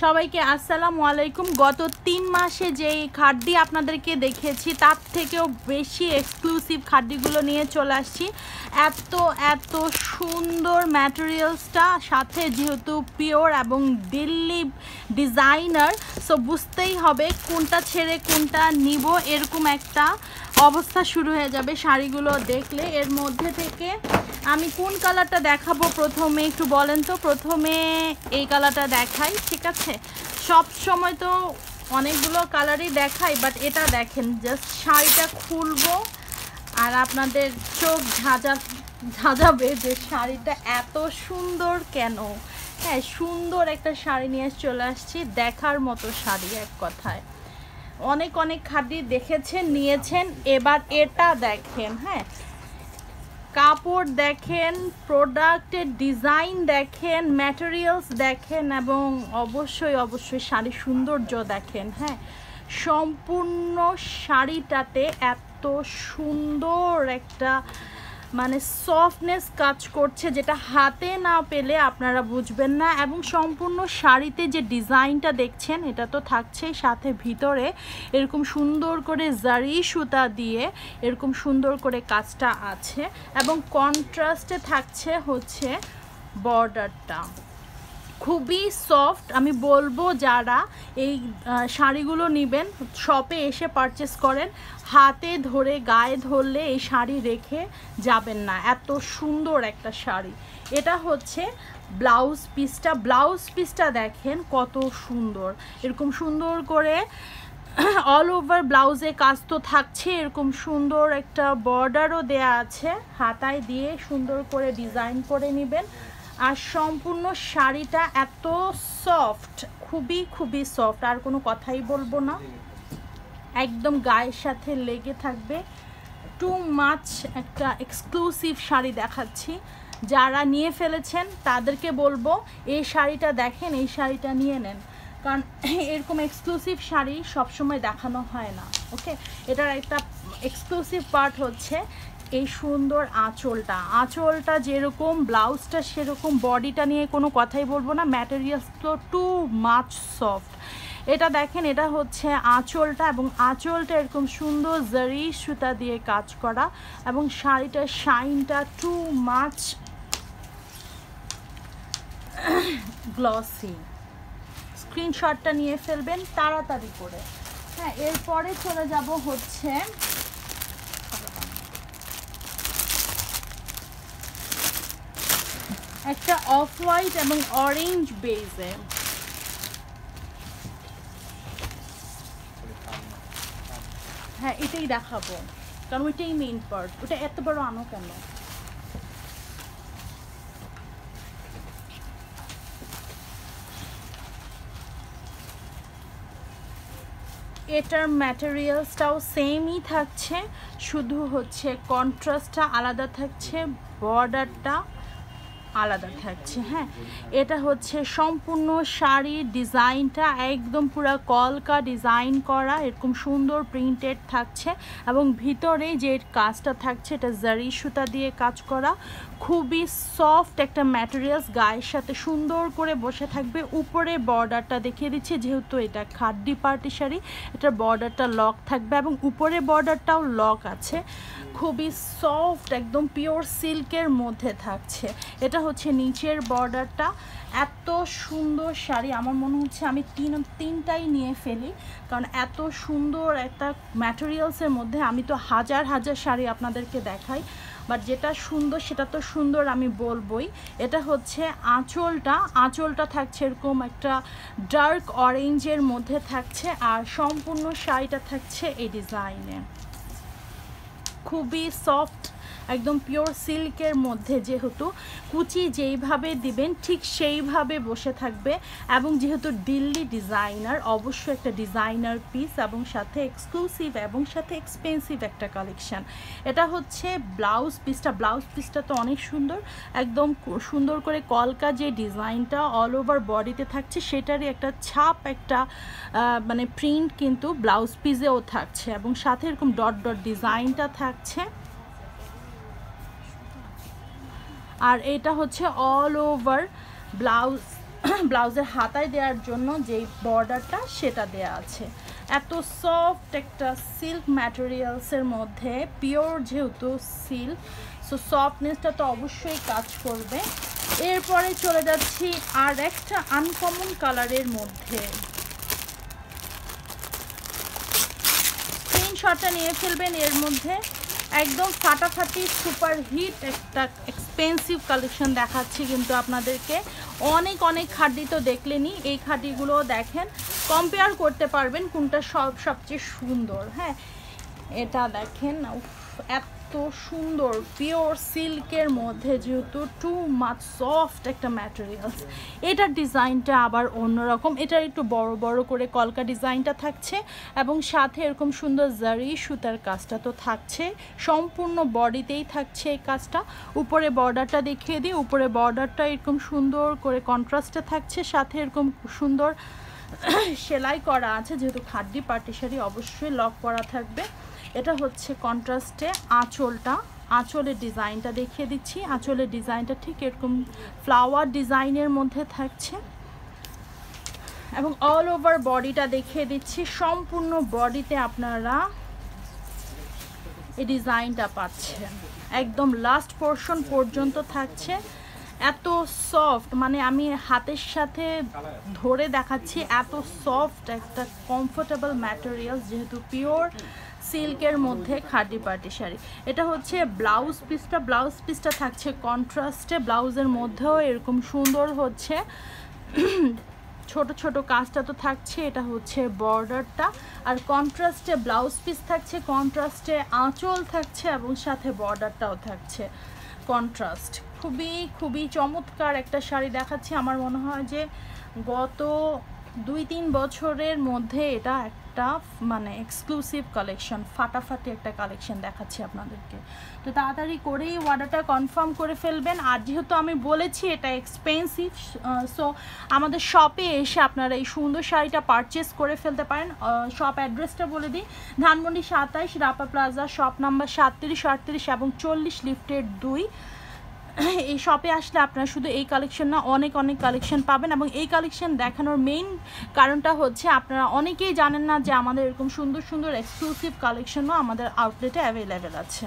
সবাইকে আসসালামু আলাইকুম। গত 3 মাসে যেই খাড্ডি আপনাদেরকে দেখিয়েছি তার থেকেও বেশি এক্সক্লুসিভ খাড্ডিগুলো নিয়ে চলে আসছি। এত সুন্দর ম্যাটেরিয়ালসটা, সাথে যেহেতু পিওর এবং দিল্লি ডিজাইনার, সো বুঝতেই হবে কোনটা ছেড়ে কোনটা নিব, এরকম একটা অবস্থা শুরু হয়ে যাবে শাড়িগুলো দেখলে। এর মধ্যে থেকে আমি কোন কালারটা দেখাবো প্রথমে একটু বলেন তো। প্রথমে এই কালারটা দেখাই, ঠিক আছে? সব সময় তো অনেকগুলো কালারই দেখাই, বাট এটা দেখেন, জাস্ট শাড়িটা খুলবো আর আপনাদের চোখ ঝাঁঝাবে যে শাড়িটা এত সুন্দর কেন। হ্যাঁ, সুন্দর একটা শাড়ি নিয়ে চলে আসছি, দেখার মতো শাড়ি এক কথায়। অনেক খাড্ডি দেখেছেন, নিয়েছেন, এবার এটা দেখেন। হ্যাঁ, কাপড় দেখেন, প্রোডাক্টের ডিজাইন দেখেন, ম্যাটেরিয়ালস দেখেন, এবং অবশ্যই শাড়ির সৌন্দর্য দেখেন। হ্যাঁ, সম্পূর্ণ শাড়িটাতে এত সুন্দর একটা মানে সফটনেস কাজ করছে, যেটা হাতে না পেলে আপনারা বুঝবেন না। এবং সম্পূর্ণ শাড়িতে যে ডিজাইনটা দেখছেন এটা তো থাকছেই, সাথে ভিতরে এরকম সুন্দর করে জারি সুতা দিয়ে এরকম সুন্দর করে কাজটা আছে, এবং কন্ট্রাস্টে থাকছে হচ্ছে বর্ডারটা। খুবই সফট। আমি বলবো যারা এই শাড়িগুলো নেবেন শপে এসে পারচেস করেন, হাতে ধরে গায়ে ধরলে এই শাড়ি রেখে যাবেন না, এত সুন্দর একটা শাড়ি। এটা হচ্ছে ব্লাউজ পিসটা দেখেন কত সুন্দর, এরকম সুন্দর করে অল ওভার ব্লাউজে কাজ তো থাকছে, এরকম সুন্দর একটা বর্ডারও দেয়া আছে, হাতায় দিয়ে সুন্দর করে ডিজাইন করে নেবেন। আর সম্পূর্ণ শাড়িটা এত সফট, খুবই সফট, আর কোনো কথাই বলবো না, একদম গায়ের সাথে লেগে থাকবে। টু মাচ একটা এক্সক্লুসিভ শাড়ি দেখাচ্ছি, যারা নিয়ে ফেলেছেন তাদেরকে বলবো এই শাড়িটা দেখেন, এই শাড়িটা নিয়ে নেন, কারণ এরকম এক্সক্লুসিভ শাড়ি সবসময় দেখানো হয় না। ওকে, এটার একটা এক্সক্লুসিভ পার্ট হচ্ছে এই সুন্দর আঁচলটা যেরকম, ব্লাউজটা সেরকম, বডিটা নিয়ে কোনো কথাই বলবো না, ম্যাটেরিয়ালস তো টু মাচ সফট। এটা দেখেন, এটা হচ্ছে আঁচলটা, এবং আঁচলটা এরকম সুন্দর জারি সুতা দিয়ে কাজ করা, এবং শাড়িটার শাইনটা টু মাচ গ্লসি। স্ক্রিনশটটা নিয়ে ফেলবেন তাড়াতাড়ি করে। হ্যাঁ, এরপরে চলে যাব হচ্ছে একটা অফ হোয়াইট এবং অরেঞ্জ বেজে। হ্যাঁ, এটাই দেখাবো, কারণ ওইটাই মেইন পার্ট। ওটা এত বড় আনো কেন? এটার ম্যাটেরিয়ালসটাও সেমই থাকছে, শুধু হচ্ছে কন্ট্রাস্টটা আলাদা থাকছে, বর্ডারটা আলাদা থাকছে। হ্যাঁ, এটা হচ্ছে সম্পূর্ণ শাড়ির ডিজাইনটা একদম পুরো কলকা ডিজাইন করা, এরকম সুন্দর প্রিন্টেড থাকছে, এবং ভিতরে যে কাজটা থাকছে এটা জারি সুতা দিয়ে কাজ করা, খুবই সফট একটা ম্যাটেরিয়ালস, গায়ের সাথে সুন্দর করে বসে থাকবে। উপরে বর্ডারটা দেখিয়ে দিচ্ছি, যেহেতু এটা খাড্ডি পার্টি শাড়ি, এটার বর্ডারটা লক থাকবে, এবং উপরে বর্ডারটাও লক আছে, খুবই সফট, একদম পিওর সিল্কের মধ্যে থাকছে। এটা হচ্ছে নিচের বর্ডারটা। এত সুন্দর শাড়ি, আমার মনে হচ্ছে আমি তিনটাই নিয়ে ফেলি, কারণ এত সুন্দর একটা ম্যাটেরিয়ালসের মধ্যে। আমি তো হাজার শাড়ি আপনাদেরকে দেখাই, বাট যেটা সুন্দর সেটা তো সুন্দর আমি বলবই। এটা হচ্ছে আঁচলটা থাকছে এরকম একটা ডার্ক অরেঞ্জের মধ্যে থাকছে, আর সম্পূর্ণ শাড়িটা থাকছে এই ডিজাইনে, খুবই সফট, একদম পিওর সিল্কের মধ্যে। যেহেতু কুচি যেইভাবে দিবেন ঠিক সেইভাবে বসে থাকবে, এবং যেহেতু দিল্লি ডিজাইনার, অবশ্যই একটা ডিজাইনার পিস, এবং সাথে এক্সক্লুসিভ এবং সাথে এক্সপেন্সিভ একটা কালেকশন। এটা হচ্ছে ব্লাউজ পিসটা তো অনেক সুন্দর, একদম সুন্দর করে কলকা যে ডিজাইনটা অল ওভার বডিতে থাকছে, সেটারই একটা ছাপ, একটা মানে প্রিন্ট কিন্তু ব্লাউজ পিসেও থাকছে, এবং সাথে এরকম ডট ডিজাইনটা থাকছে। আর এটা হচ্ছে অল ওভার ব্লাউজ ব্লাউজের হাতায় দেওয়ার জন্য যেই বর্ডারটা সেটা দেয়া আছে। এত সফট একটা সিল্ক ম্যাটেরিয়ালসের মধ্যে, পিওর যেহেতু সিল্ক, সো সফটনেসটা তো অবশ্যই কাজ করবে। এরপরে চলে যাচ্ছি আর একটা আনকমন কালারের মধ্যে। স্ক্রিনশটটা নিয়ে ফেলবেন। এর মধ্যে একদম ফাটাফাটি সুপার হিট একটা এক্সপেন্সিভ কালেকশন দেখাচ্ছি কিন্তু আপনাদেরকে। অনেক অনেক খাড্ডি তো দেখলেনই, এই খাড্ডিগুলো দেখেন, কম্পেয়ার করতে পারবেন কোনটা সবচেয়ে সুন্দর। হ্যাঁ, এটা দেখেন, এত সুন্দর পিওর সিল্কের মধ্যে, যেহেতু টু মাচ সফট একটা ম্যাটেরিয়ালস। এটার ডিজাইনটা আবার অন্যরকম, এটার একটু বড় বড় করে কলকা ডিজাইনটা থাকছে এবং সাথে এরকম সুন্দর জারি সুতার কাজটা তো থাকছে, সম্পূর্ণ বডিতেই থাকছে এই কাজটা। উপরে বর্ডারটা দেখিয়ে দিই, উপরে বর্ডারটা এরকম সুন্দর করে কন্ট্রাস্টে থাকছে, সাথে এরকম সুন্দর সেলাই করা আছে, যেহেতু খাড্ডি পার্টি শাড়ি অবশ্যই লক করা থাকবে। এটা হচ্ছে কন্ট্রাস্টে আঁচলটা, আঁচলের ডিজাইনটা দেখিয়ে দিচ্ছি। আঁচলের ডিজাইনটা ঠিক এরকম ফ্লাওয়ার ডিজাইনের মধ্যে থাকছে এবং অল ওভার বডিটা দেখিয়ে দিচ্ছি। সম্পূর্ণ বডিতে আপনারা এই ডিজাইনটা পাচ্ছেন, একদম লাস্ট পোর্শন পর্যন্ত থাকছে। এত সফট, মানে আমি হাতের সাথে ধরে দেখাচ্ছি, এত সফট একটা কমফোর্টেবল ম্যাটেরিয়াল, যেহেতু পিওর সিল্কের মধ্যে খাড্ডি পার্টি শাড়ি। এটা হচ্ছে ব্লাউজ পিসটা, ব্লাউজ পিসটা থাকছে কন্ট্রাস্টে, ব্লাউজের মধ্যেও এরকম সুন্দর হচ্ছে ছোট ছোট কাজটা তো থাকছে। এটা হচ্ছে বর্ডারটা, আর কন্ট্রাস্টে ব্লাউজ পিস থাকছে, কন্ট্রাস্টে আঁচল থাকছে এবং সাথে বর্ডারটাও থাকছে কন্ট্রাস্ট। খুবই খুবই চমৎকার একটা শাড়ি দেখাচ্ছি। আমার মনে হয় যে গত 2-3 বছরের মধ্যে এটা একটা মানে এক্সক্লুসিভ কালেকশন, ফাটাফাটি একটা কালেকশন দেখাচ্ছি আপনাদেরকে। তো তাড়াতাড়ি করেই অর্ডারটা কনফার্ম করে ফেলবেন। আর যেহেতু আমি বলেছি এটা এক্সপেন্সিভ, সো আমাদের শপে এসে আপনারা এই সুন্দর শাড়িটা পারচেস করে ফেলতে পারেন। শপ অ্যাড্রেসটা বলে দিই, Dhanmondi 27 Rapa plaza, shop number 37, 38 এবং 40 লিফটের 2। এই শপে আসলে আপনারা শুধু এই কালেকশন না, অনেক অনেক কালেকশন পাবেন। এবং এই কালেকশন দেখানোর মেইন কারণটা হচ্ছে আপনারা অনেকেই জানেন না যে আমাদের এরকম সুন্দর সুন্দর এক্সক্লুসিভ কালেকশনও আমাদের আউটলেটে অ্যাভেলেবেল আছে।